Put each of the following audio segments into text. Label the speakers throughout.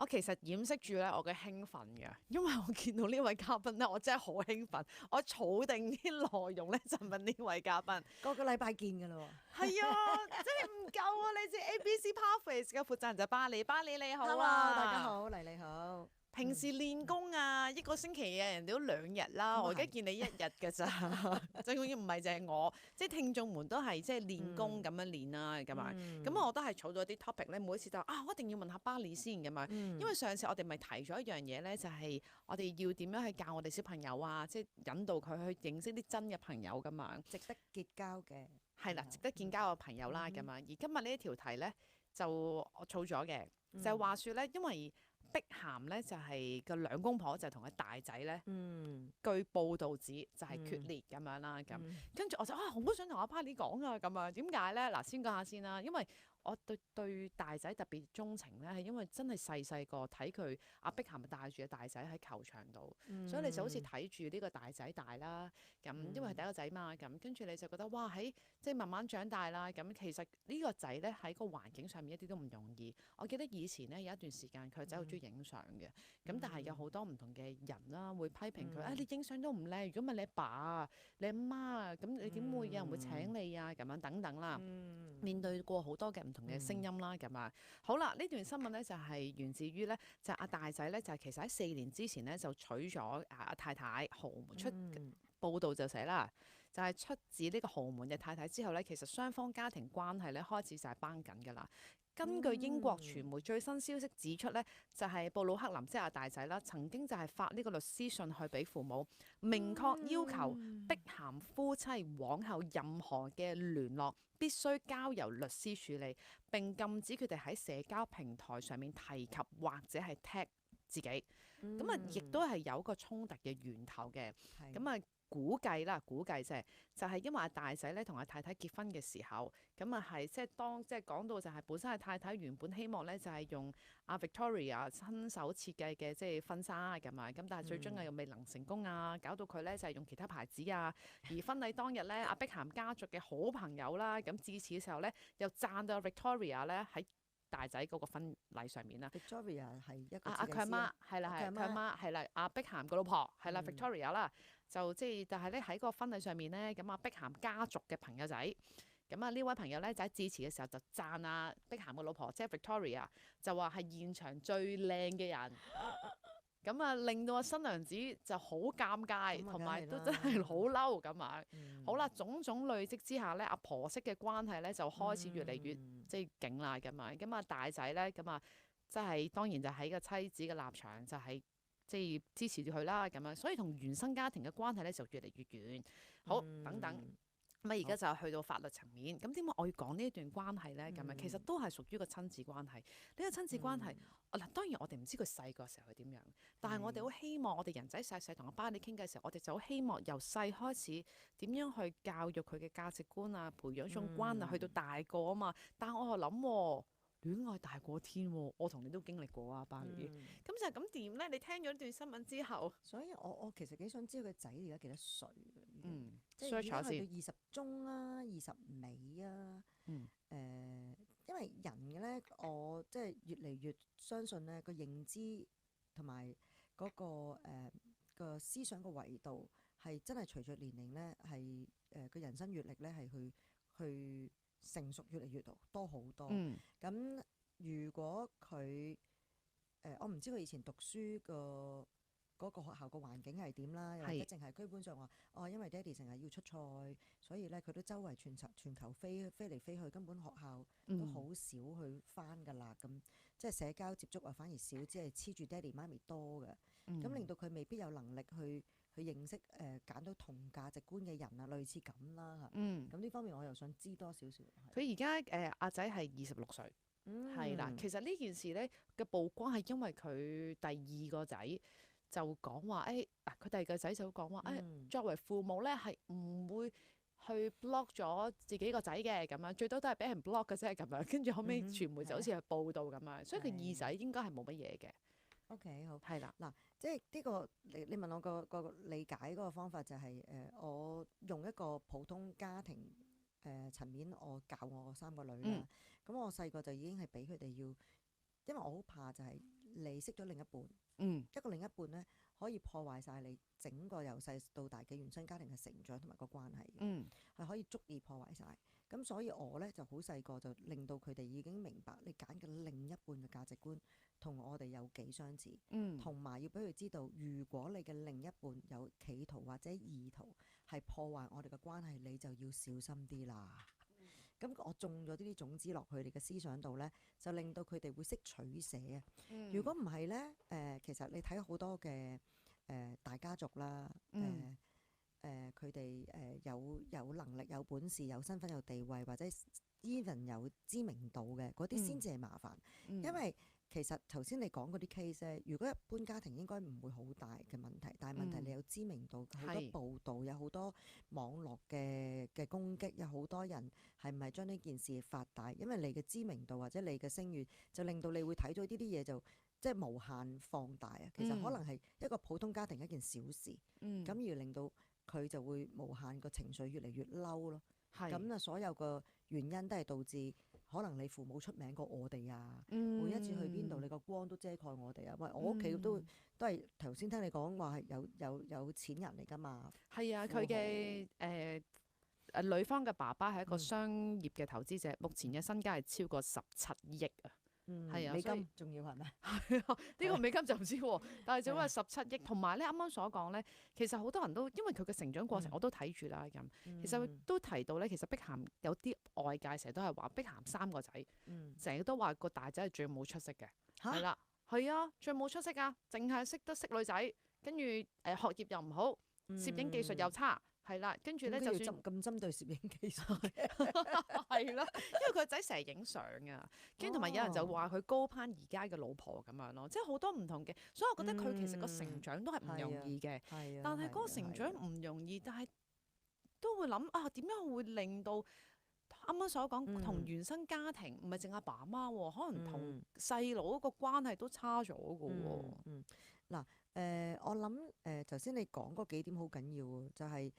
Speaker 1: 我其實掩飾住咧我嘅興奮嘅，因為我見到呢位嘉賓咧，我真係好興奮，我儲定啲內容咧就問呢位嘉賓。
Speaker 2: 個個禮拜見㗎啦
Speaker 1: 係啊，真係唔夠啊！你知 ABC Pathways 嘅負責人就巴里，巴里你好
Speaker 2: ，Hello，
Speaker 1: 啊，
Speaker 2: 大家好，黎你好。
Speaker 1: 平時練功啊，一個星期啊，人哋都2日啦，我而家見你1日㗎咋，真係唔係淨係我，即係聽眾們都係即係練功咁樣練啦，咁樣，咁我都係儲咗啲 topic 咧，每次就我一定要問下巴里先咁樣，因為上次我哋咪提咗一樣嘢咧，就係我哋要點樣去教我哋小朋友啊，即係引導佢去認識啲真嘅朋友噶嘛，
Speaker 2: 值得結交嘅
Speaker 1: 係啦，值得建交嘅朋友啦咁樣，而今日呢一條題咧就我儲咗嘅，就係話説咧，因為碧咸咧就係個兩公婆就同佢大仔咧，據報道指就係決裂咁樣啦，咁跟住我就好想同阿 Pally 講啊，咁樣點解咧？嗱，先講下先啦，因為我對大仔特別鍾情咧，係因為真係細個睇佢阿碧咸帶住個大仔喺球場度，所以你就好似睇住呢個大仔大啦，咁因為係第一個仔嘛，咁跟住你就覺得哇喺即係慢慢長大啦，咁其實呢個仔咧喺個環境上面一啲都唔容易。我記得以前咧有一段時間佢仔好中意影相嘅，咁但係有好多唔同嘅人啦會批評佢，你影相都唔靚，如果唔係你阿爸啊、你阿媽啊，咁你點會有人會請你啊？咁樣等等啦，面對過好多嘅唔同嘅聲音啦，咁啊，好啦，呢段新聞咧就係源自於咧就阿大仔咧就其實喺4年之前咧就娶咗阿太太豪門出報道就寫啦。就係出自呢個豪門嘅太太之後咧，其實雙方家庭關係咧開始就係繃緊㗎啦。根據英國傳媒最新消息指出咧，就係布魯克林即係阿大仔啦，曾經就係發呢個律師信去俾父母，明確要求碧咸夫妻往後任何嘅聯絡必須交由律師處理，並禁止佢哋喺社交平台上面提及或者係 tag 自己。咁啊，亦都係有個衝突嘅源頭嘅。咁啊。估計就係因為阿大仔咧同阿太太結婚嘅時候，咁啊係即係講到就係本身阿太太原本希望咧就係用阿 Victoria 親手設計嘅即係婚紗咁啊，咁但係最終又未能成功啊，搞到佢咧就係用其他牌子啊。而婚禮當日咧，阿碧咸家族嘅好朋友啦，咁致辭嘅時候咧又讚到 Victoria 咧喺大仔嗰個婚禮上面啦。
Speaker 2: Victoria 係一個
Speaker 1: 佢阿媽係啦，佢阿媽係啦，阿碧咸個老婆係啦 Victoria 啦。就即係，但係咧喺個婚禮上面咧，咁阿碧咸家族嘅朋友仔，咁啊呢位朋友咧就喺致辭嘅時候就讚啊碧咸個老婆，即係 Victoria，就話係現場最靚嘅人，咁啊令到阿新娘子就好尷尬，同埋都真係好嬲咁啊！好啦，種種累積之下咧，阿婆媳嘅關係咧就開始越嚟越即係勁啦咁啊！咁啊大仔咧咁啊，即係當然就喺個妻子嘅立場就係。即係支持住佢啦，咁樣，所以同原生家庭嘅關係咧就越嚟越遠。好，等等，咁啊而家就去到法律層面。咁點解我要講呢一段關係咧？咁樣其實都係屬於個親子關係。呢個親子關係，嗱當然我哋唔知佢細個時候係點樣，但係我哋好希望我哋人仔細細同阿爸你傾偈嘅時候，我哋就好希望由細開始點樣去教育佢嘅價值觀啊，培養種關係，去到大個啊嘛。但係我又諗。戀愛大過天喎，我同你都經歷過啊，巴里。咁就係咁點咧？你聽咗呢段新聞之後，
Speaker 2: 所以我其實幾想知道佢仔而家幾多歲嘅？即係
Speaker 1: ，search
Speaker 2: 而家
Speaker 1: 下先。
Speaker 2: 去到20中啊，20尾啊。因為人嘅咧，我即係越嚟越相信咧個認知同埋嗰個思想嘅維度係真係隨着年齡咧係個人生閲歷咧係去成熟越嚟越多好多。咁如果佢我唔知佢以前讀書嗰個學校個環境係點啦，又或者淨係基本上話因為爹哋成日要出賽，所以咧佢都周圍全球飛嚟飛去，根本學校都好少去翻㗎啦。咁即係社交接觸反而少，只係黐住爹哋媽咪多嘅。咁令到佢未必有能力去認識揀到同價值觀嘅人啊，類似咁啦嚇。咁呢方面我又想知多少少。
Speaker 1: 佢而家阿仔係26歲，係啦。其實呢件事咧嘅曝光係因為佢第二個仔就講話，佢第二個仔就講話，作為父母咧係唔會去 block 咗自己個仔嘅咁樣，最多都係俾人 block 嘅啫咁樣。跟住後尾傳媒就好似係報道咁樣，所以佢二仔應該係冇乜嘢嘅。
Speaker 2: OK， 好，
Speaker 1: 係啦。
Speaker 2: 嗱，即係呢個你問我個理解嗰個方法就係我用一個普通家庭層面，我教我3個女啦。咁我細個就已經係俾佢哋要，因為我好怕就係你識咗另一半，
Speaker 1: 嗯
Speaker 2: 一個另一半咧可以破壞晒你整個由細到大嘅原生家庭嘅成長同埋個關係嘅，
Speaker 1: 嗯
Speaker 2: 係可以足以破壞晒。咁所以我咧就好細個就令到佢哋已經明白你揀嘅另一半嘅價值觀同我哋有幾相似，
Speaker 1: 嗯
Speaker 2: 同埋要俾佢知道，如果你嘅另一半有企圖或者意圖係破壞我哋嘅關係，你就要小心啲啦。咁我種咗呢啲種子落佢哋嘅思想度咧，就令到佢哋會識取捨啊。如果唔係咧，其實你睇好多嘅大家族啦，佢哋有能力、有本事、有身份、有地位，或者 even 有知名度嘅嗰啲先至係麻煩，因為其實頭先你講嗰啲 case 咧，如果一般家庭應該唔會好大嘅問題，但係問題你有知名度，好多報導，有好多網絡嘅攻擊，有好多人係唔係將呢件事發大？因為你嘅知名度或者你嘅聲譽，就令到你會睇到呢啲嘢就即係無限放大啊！其實可能係一個普通家庭一件小事，咁而令到佢就會無限個情緒越嚟越嬲咯。咁啊，所有個原因都係導致可能你父母出名過我哋啊，每一次去邊度你個光都遮蓋我哋啊。喂，我屋企都係頭先聽你講話係有錢人嚟㗎嘛。
Speaker 1: 係啊，佢嘅女方嘅爸爸係一個商業嘅投資者，目前嘅身家係超過17億啊。係啊，
Speaker 2: 美金仲要係咪？
Speaker 1: 係啊，呢個美金就唔知喎，但係就話17億。同埋咧，啱啱所講咧，其實好多人都因為佢嘅成長過程我都睇住啦咁。其實都提到咧，其實碧咸有啲外界成日都係話碧咸3個仔，成日都話個大仔係最冇出息嘅，係啦，係啊，最冇出息啊，淨係識得識女仔，跟住學業又唔好，攝影技術又差。係啦，跟住咧就算
Speaker 2: 咁針對攝影技術，
Speaker 1: 係啦，因為佢個仔成日影相啊，跟住同埋有人就話佢高攀而家嘅老婆咁樣咯，即係好多唔同嘅，所以我覺得佢其實個成長都係唔容易嘅，但係嗰個成長唔容易，但係都會諗啊，點樣會令到啱啱所講同原生家庭唔係淨阿爸阿媽喎，可能同細佬個關係都差咗嘅喎。
Speaker 2: 嗱，我諗頭先你講嗰幾點好緊要喎，就係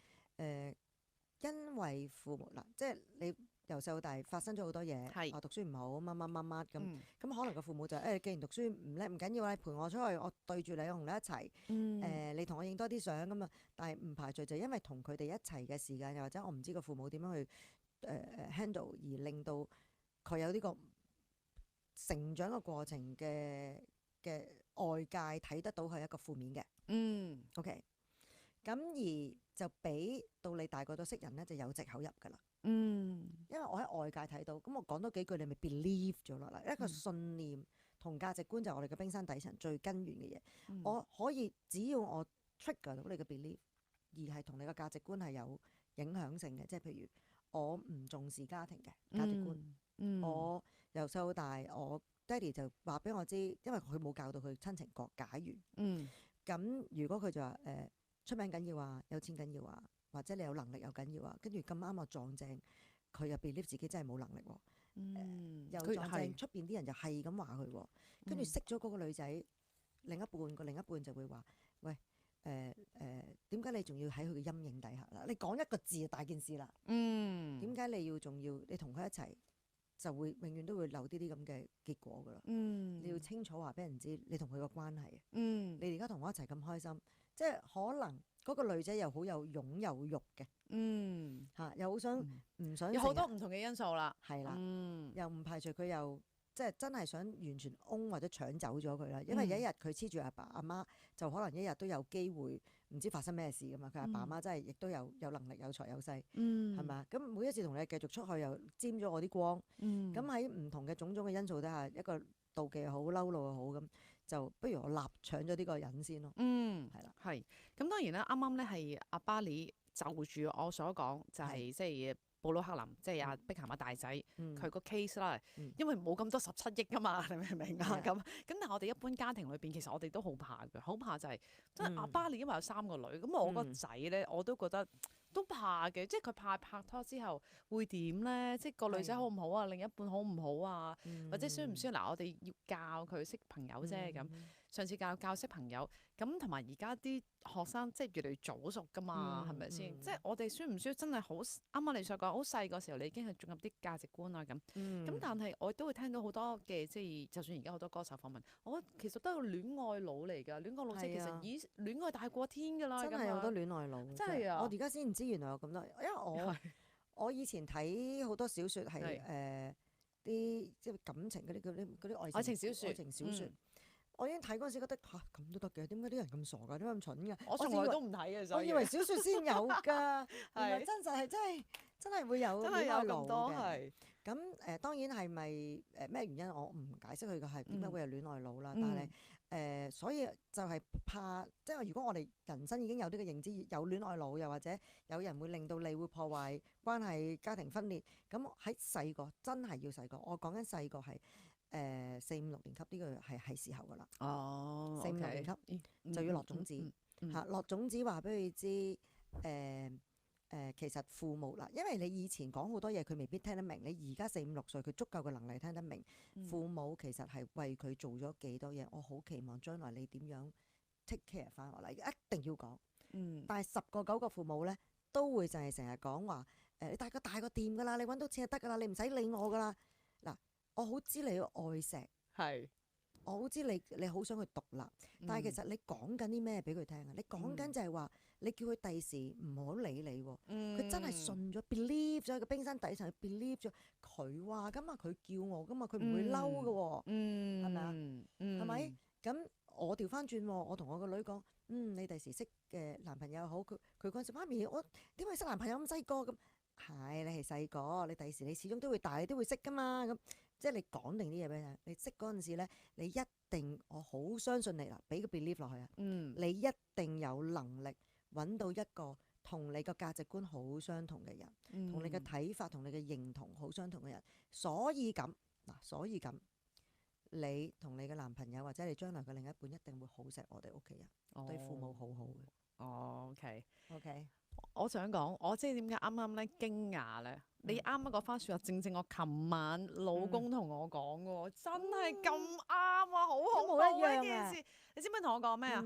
Speaker 2: 因為父母嗱，即係你由細到大發生咗好多嘢，我讀書唔好乜乜乜乜咁，咁可能個父母就既然讀書唔叻唔緊要，你陪我出去，我對住你，我同你一齊，你同我影多啲相咁啊。但係唔排除就因為同佢哋一齊嘅時間，又或者我唔知個父母點樣去handle，而令到佢有呢個成長嘅過程嘅外界睇得到係一個負面嘅，OK， 咁而就俾到你大個咗識人咧，就有藉口入㗎啦。因為我喺外界睇到，咁我講多幾句，你咪 believe 咗落嚟。一個信念同價值觀就係我哋嘅冰山底層最根源嘅嘢。我可以只要我 trigger 到你嘅 belief，而係同你嘅價值觀係有影響性嘅，即係譬如我唔重視家庭嘅價值觀，我由細到大我爹哋就話俾我知，因為佢冇教到佢親情國解完。咁如果佢就話出名緊要啊，有錢緊要啊，或者你有能力又緊要啊，跟住咁啱我撞正，佢又 believe 自己真係冇能力喎。又撞正出邊啲人就係咁話佢喎，跟住識咗嗰個女仔，另一半就會話：喂，點解你仲要喺佢嘅陰影底下啦？你講一個字就大件事啦。點解你仲要你同佢一齊？就會永遠都會留啲咁嘅結果噶啦。你要清楚話俾人知你同佢個關係。你而家同我一齊咁開心，即係可能嗰個女仔又好有擁有欲嘅，又好想唔想有好多唔同嘅因素啦，係啦，又唔排除佢又即係真係想完全擁或者搶走咗佢啦。因為有一日佢黐住阿爸阿媽，就可能一日都有機會唔知發生咩事噶嘛。佢阿爸阿媽真係亦都有能力有財有勢，係咪？咁每一次同你繼續出去又沾咗我啲光，咁喺唔同嘅種種嘅因素底下，一個妒忌又好，嬲怒又好，咁就不如我搶咗呢個人先咯。係啦，
Speaker 1: 係。咁當然啦，啱啱咧係阿巴里就住我所講，就係即係布魯克林，即係阿碧咸阿大仔，佢個 case 啦，因為冇咁多17億噶嘛，你明唔明啊？咁但係我哋一般家庭裏邊，其實我哋都好怕嘅，好怕就係即係阿巴里因為有3個女，咁我個仔咧我都覺得都怕嘅，即係佢怕拍拖之後會點咧？即係個女仔好唔好啊？另一半好唔好啊？或者需唔需要嗱？我哋要教佢識朋友啫咁。上次教識朋友，咁同埋而家啲學生即係越嚟越早熟噶嘛，係咪先？即係我哋需唔需要真係好啱啱你所講，好細個時候你已經係進入啲價值觀啊咁。咁但係我都會聽到好多嘅，即係就算而家好多歌手訪問，我其實都係個戀愛腦嚟㗎，戀愛腦即係其實戀愛大過天㗎啦。
Speaker 2: 真係好多戀愛腦，
Speaker 1: 真係啊！
Speaker 2: 我而家先唔知原來有咁多，因為我以前睇好多小説係啲即係感情嗰啲愛情小説。我已經睇嗰陣時覺得嚇咁都得嘅，點解啲人咁傻㗎？點解咁蠢㗎？
Speaker 1: 我從來都唔睇嘅，
Speaker 2: 我以為小説先有㗎，原來真實係真係會有戀愛腦嘅。咁當然係咪咩原因？我唔解釋佢嘅係點解會有戀愛腦啦。但係所以就係怕，即係如果我哋人生已經有呢個認知，有戀愛腦，又或者有人會令到你會破壞關係、家庭分裂，咁喺細個真係要細個。我講緊細個係。4、5、6年級呢個係時候㗎啦。
Speaker 1: 哦
Speaker 2: ，4、5、6年級就要落種子嚇，落種子話俾佢知其實父母啦，因為你以前講好多嘢佢未必聽得明，你而家4、5、6歲佢足夠嘅能力聽得明。父母其實係為佢做咗幾多嘢，我好期望將來你點樣 take care 翻我嚟，一定要講。但係10個9個父母咧都會就係成日講話你大個掂㗎啦，你揾到錢就得㗎啦，你唔使理我㗎啦。嗱。我好知你要愛錫，我好知你好想去獨立，但係其實你講緊啲咩俾佢聽啊？你講緊就係話，你叫佢第時唔好理你喎，佢真係信咗 believe 咗喺個冰山底層，believe 咗佢話㗎嘛，佢叫我㗎嘛，佢唔會嬲㗎喎，係咪啊？係咪？咁我調翻轉喎，我同我個女講，你第時識嘅男朋友好，佢嗰陣時媽咪，我點會識男朋友咁細個咁？係你係細個，你第時你始終都會大，你都會識㗎嘛咁。即係你講定啲嘢俾佢，你識嗰陣時咧，你一定我好相信你啦，俾個 belief 落去啊！你一定有能力揾到一個同你個價值觀好相同嘅人，同你嘅睇法同你嘅認同好相同嘅人。所以咁，你同你嘅男朋友或者你將來嘅另一半一定會好錫我哋屋企人，對父母好好嘅。
Speaker 1: OK。我想講，我即係點解啱啱咧驚訝咧？你啱啱嗰番説話，正正我琴晚老公同我講嘅喎，真係咁啱啊！好恐怖呢件事。你知唔知同我講咩啊？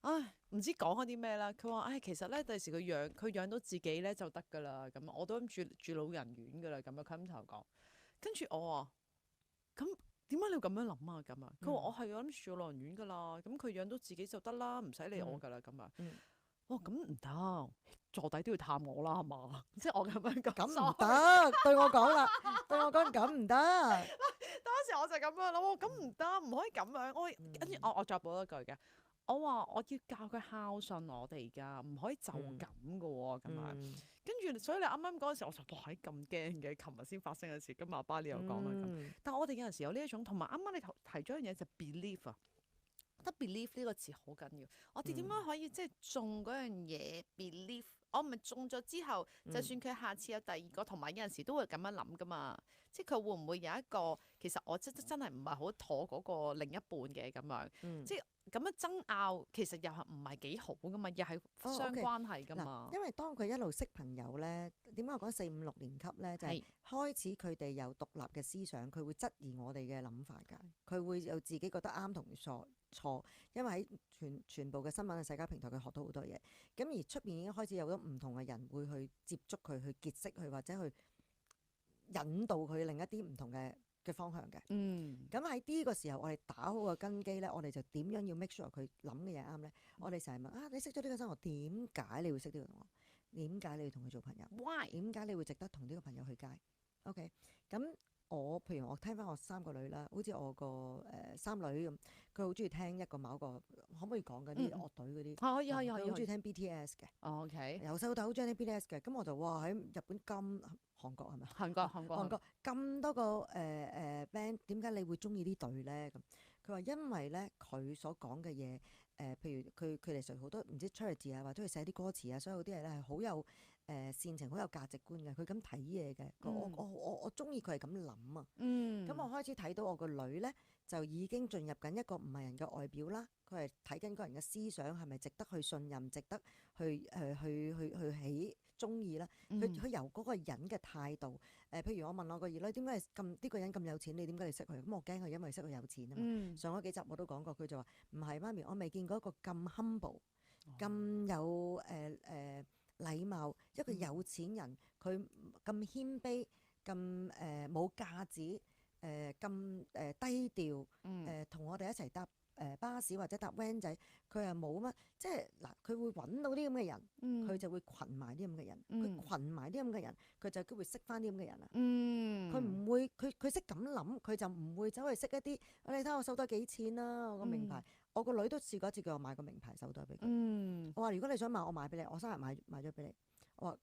Speaker 1: 唉，唔知講咗啲咩啦。佢話：唉，其實咧第時佢養到自己咧就得㗎啦。咁我都諗住老人院㗎啦。咁啊，佢咁同我講。跟住我話：咁點解你要咁樣諗啊？咁啊，佢話：我係諗住住老人院㗎啦。咁佢養到自己就得啦，唔使理我㗎啦。咁啊。咁唔得，坐底都要探我啦，係嘛？即係我咁樣講，咁唔
Speaker 2: 得，對我講啦，對我講咁唔得。
Speaker 1: 當時我就咁樣諗，咁唔得，唔可以咁樣。跟住我再補一句嘅，我話我要教佢孝順我哋㗎，唔可以就咁㗎喎，咁樣。跟住所以你啱啱嗰陣時，我就哇咁驚嘅，琴日先發生嘅事，今日阿爸你又講啦咁。但係我哋有陣時有呢一種，同埋啱啱你提咗一樣嘢就 believe 啊。得 believe 呢個詞好緊要，我哋點樣可以即係中嗰樣嘢 believe？我唔係中咗之後，就算佢下次有第二個，同埋有陣時都會咁樣諗噶嘛。即係佢會唔會有一個其實我真係唔係好妥嗰個另一半嘅咁樣？即係咁樣爭拗，其實又係唔係幾好噶嘛？又係相關係噶嘛？
Speaker 2: 因為當佢一路識朋友咧，點解我講4、5、6年級咧，就係開始佢哋有獨立嘅思想，佢會質疑我哋嘅諗法㗎，佢會有自己覺得啱同錯，因為喺全部嘅新聞嘅社交平台，佢學到好多嘢。咁而出邊已經開始有咗唔同嘅人會去接觸佢，去結識佢，或者去引導佢另一啲唔同嘅方向嘅。咁喺呢個時候，我哋打好個根基咧，我哋就點樣要 make sure 佢諗嘅嘢啱咧？我哋成日問你識咗呢個新同學，點解你會識呢個同學？點解你要同佢做朋友
Speaker 1: ？Why？
Speaker 2: 點解你會值得同呢個朋友去街 ？OK，咁。譬如我聽翻我3個女啦，好似我個三女咁，佢好中意聽一個某個，可唔可以講嗰啲樂隊嗰啲？
Speaker 1: 可以。
Speaker 2: 佢好中意聽 BTS 嘅。
Speaker 1: OK。
Speaker 2: 由細到大好中意聽 BTS 嘅，咁我就哇喺日本韓國係咪？韓國咁多個band，點解你會中意呢隊咧？咁佢話因為咧佢所講嘅嘢，譬如佢哋成好多唔知 charity 啊，或者佢寫啲歌詞啊，所有啲嘢咧係好有善情，好有價值觀嘅。佢咁睇嘢嘅，我中意佢係咁諗啊。咁我開始睇到我個女咧，就已經進入緊一個唔係人嘅外表啦。佢係睇緊個人嘅思想係咪值得去信任，值得去中意啦。佢由嗰個人嘅態度，譬如我問我個兒女點解呢個人咁有錢，你點解你識佢？咁我驚佢因為識佢有錢啊嘛。上嗰幾集我都講過，佢就話唔係媽咪，我未見過一個咁 humble、咁有禮貌一個有錢人，佢咁謙卑、咁冇架子、咁低調，同我哋一齊搭巴士或者搭 van 仔，佢係冇乜，即係嗱，佢會揾到啲咁嘅人，佢就會群埋啲咁嘅人，佢群埋啲咁嘅人，佢就有機會識翻啲咁嘅人啦。佢唔會，佢識咁諗，佢就唔會走去識一啲，你睇我手袋幾錢啦，我個名牌，我個女都試過一次叫我買個名牌手袋俾佢。我話如果你想買，我買俾你，我生日買咗俾你。我話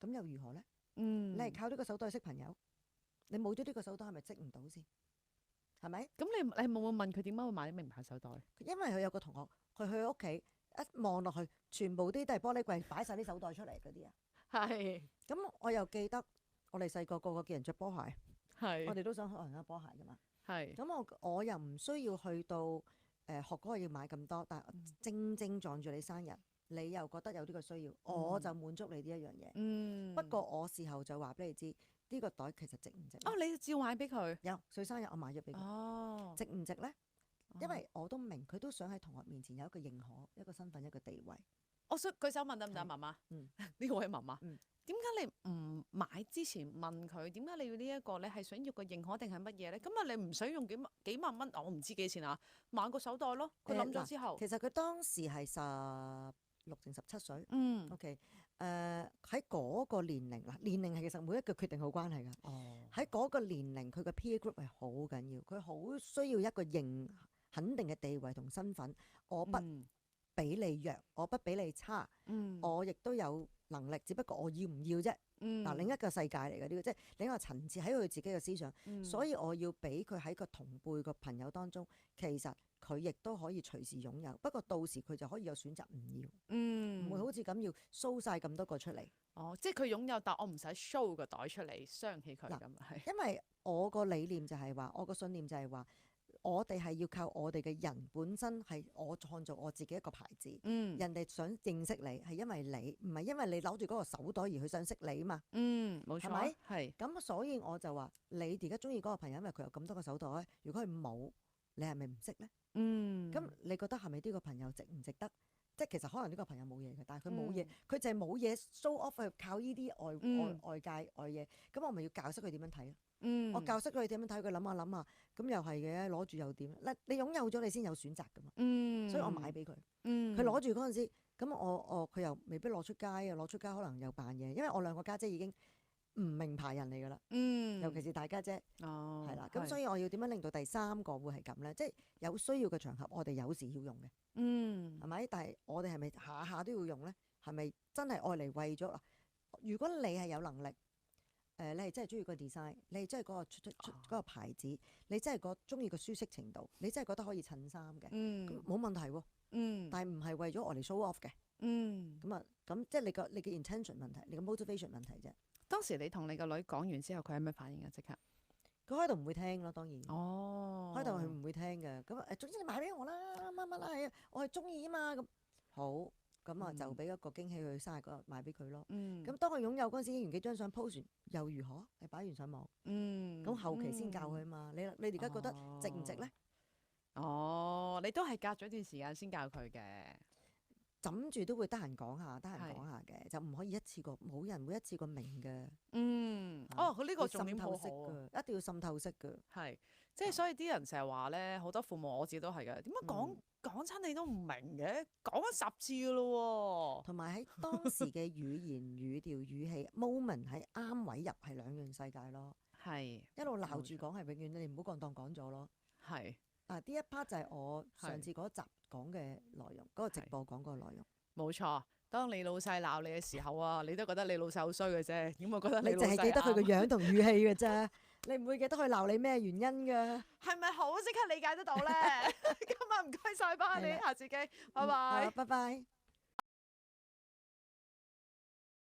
Speaker 2: 咁又如何咧？你係靠呢個手袋識朋友，你冇咗呢個手袋係咪識唔到先？係咪？
Speaker 1: 咁你冇冇問佢點解會買啲名牌手袋？
Speaker 2: 因為佢有個同學，佢去屋企一望落去，全部啲都係玻璃櫃，擺晒啲手袋出嚟嗰啲啊。
Speaker 1: 係。
Speaker 2: 咁我又記得我哋細個個叫人着波鞋，我哋都想學人家波鞋噶嘛。咁我又唔需要去到學嗰個要買咁多，但係正撞住你生日，你又覺得有呢個需要，我就滿足你呢一樣嘢。不過我事後就話俾你知。呢個袋其實值唔值？
Speaker 1: 你照買俾佢？
Speaker 2: 有，佢生日我買咗俾佢。值唔值咧？因為我都明佢都想喺同學面前有一個認可、一個身份、一個地位。
Speaker 1: 我想舉手問得唔得，媽媽？呢個位媽媽。點解你唔買之前問佢？點解你要呢一個？你係想要個認可定係乜嘢咧？咁啊，你唔使用幾萬蚊，我唔知幾錢啊，買個手袋咯。佢諗咗之後，
Speaker 2: 其實佢當時係16定17歲。OK。喺嗰個年齡啦，年齡係其實每一個決定好關係㗎。喺嗰個年齡，佢個 peer group 係好緊要，佢好需要一個肯定嘅地位同身份。我不比你弱，我不比你差，我亦都有能力，只不過我要唔要啫。另一個世界嚟嘅呢個，即係另一個層次喺佢自己嘅思想。所以我要俾佢喺個同輩個朋友當中，其實佢亦都可以隨時擁有。不過到時佢就可以有選擇唔要，唔會好似咁要 show 晒咁多個出嚟。
Speaker 1: 即係佢擁有，但我唔使 show 個袋出嚟傷起佢咁。
Speaker 2: 因為我個理念就係話，我個信念就係話，我哋係要靠我哋嘅人本身係我創造我自己一個牌子。人哋想認識你係因為你，唔係因為你攞住嗰個手袋而佢想識你啊嘛。
Speaker 1: 冇錯。係
Speaker 2: 咪？
Speaker 1: 係。
Speaker 2: 咁所以我就話，你而家中意嗰個朋友，因為佢有咁多個手袋，如果佢冇，你係咪唔識咧？咁你覺得係咪呢個朋友值唔值得？即係其實可能呢個朋友冇嘢嘅，但係佢冇嘢，佢就係冇嘢 show off 去靠呢啲外界外嘢。咁我咪要教識佢點樣睇咯。我教識佢點樣睇，佢諗下諗下，咁又係嘅，攞住又點？你擁有咗你先有選擇噶嘛。所以我買俾佢。佢攞住嗰陣時，咁佢又未必攞出街啊，攞出街可能又扮嘢，因為我兩個家姐已經唔名牌人嚟噶啦。尤其是大家姐。係啦。咁所以我要點樣令到第三個會係咁咧？即係有需要嘅場合，我哋有時要用嘅。係咪？但係我哋係咪下下都要用咧？係咪真係愛嚟為咗？如果你係有能力，你係真係中意個 design， 你係真係嗰個嗰個牌子，你真係中意個舒適程度，你真係覺得可以襯衫嘅，冇問題喎。但係唔係為咗我嚟 show off 嘅。咁即係你嘅 intention 問題，你嘅 motivation 問題啫。
Speaker 1: 當時你同你個女講完之後，佢係咩反應啊？即刻？
Speaker 2: 佢開頭唔會聽咯，當然。開頭佢唔會聽嘅。咁總之你買俾我啦，乜啦，我係中意啊嘛。咁好，咁啊就俾一個驚喜佢生日嗰日買俾佢咯。咁當佢擁有嗰陣時，影完幾張相 post 完又如何？你擺完上網。咁後期先教佢啊嘛。你而家覺得值唔值咧？
Speaker 1: 你都係隔咗一段時間先教佢嘅。
Speaker 2: 枕住都會得閒講下嘅，就唔可以一次過，冇人會一次過明嘅。
Speaker 1: 佢呢個重點好好
Speaker 2: 啊，一定要滲透式嘅。
Speaker 1: 係，即係所以啲人成日話咧，好多父母我自己都係嘅，點解講親你都唔明嘅？講咗10次噶咯喎。同
Speaker 2: 埋喺當時嘅語言、語調、語氣、moment 喺啱位入係兩樣世界咯。
Speaker 1: 係。
Speaker 2: 一路鬧住講係永遠，你唔好當講咗咯。
Speaker 1: 係。
Speaker 2: 呢一 part 就係我上次嗰集講嘅內容，嗰個直播講嗰個內容。
Speaker 1: 冇錯，當你老細鬧你嘅時候啊，你都覺得你老細好衰嘅啫。點會覺得你
Speaker 2: 淨係記得佢個樣同語氣嘅啫，你唔會記得佢鬧你咩原因㗎？係
Speaker 1: 咪好即刻理解得到咧？今日唔該晒，巴你下次見，拜拜。
Speaker 2: 拜拜。